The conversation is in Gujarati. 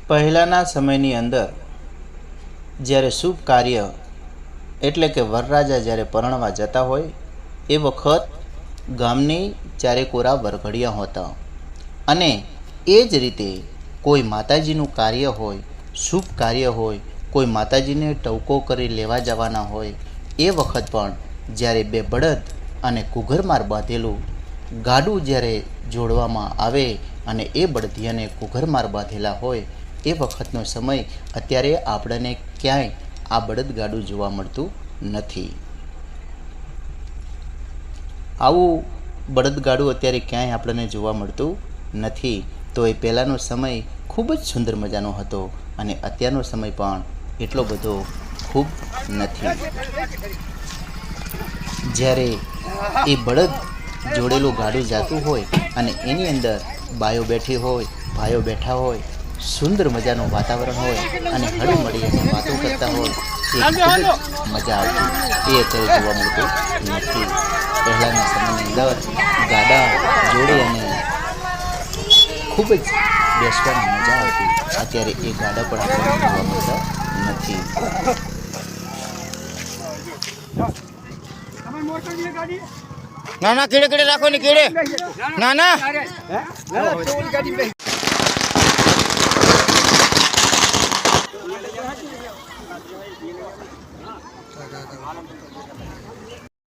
પહેલાંના સમયની અંદર જ્યારે શુભ કાર્ય એટલે કે વરરાજા જ્યારે પરણવા જતા હોય એ વખત ગામની ચારેકોરા વરઘડિયા હોતા અને એ જ રીતે કોઈ માતાજીનું કાર્ય હોય, શુભ કાર્ય હોય, કોઈ માતાજીને ટવકો કરી લેવા જવાના હોય એ વખત પણ જ્યારે બે બળદ અને કુઘરમાર બાંધેલું ગાડું જ્યારે જોડવામાં આવે અને એ બળદિયાને કુઘરમાર બાંધેલા હોય એ વખતનો સમય અત્યારે આપણને ક્યાંય આ બળદગાડું જોવા મળતું નથી। આવું બળદગાડું અત્યારે ક્યાંય આપણને જોવા મળતું નથી। તો એ પહેલાંનો સમય ખૂબ જ સુંદર મજાનો હતો અને અત્યારનો સમય પણ એટલો બધો ખૂબ નથી। જ્યારે એ બળદ જોડેલું ગાડું જાતું હોય અને એની અંદર બાયો બેઠી હોય, ભાઈઓ બેઠા હોય, સુંદર મજાનું વાતાવરણ હોય અને હળી મળી અને વાતો કરતા હોય એ ખૂબ જ મજા આવતી, એ અત્યારે જોવા મળતું નથી। પહેલાંના સમયની અંદર ગાડા જોડે અને ખૂબ જ બેસવાની મજા આવતી, અત્યારે એ ગાડા પણ આપણને જોવા મળતા નથી। ના ના કીડે કીડે રાખો ને કીડે ના ના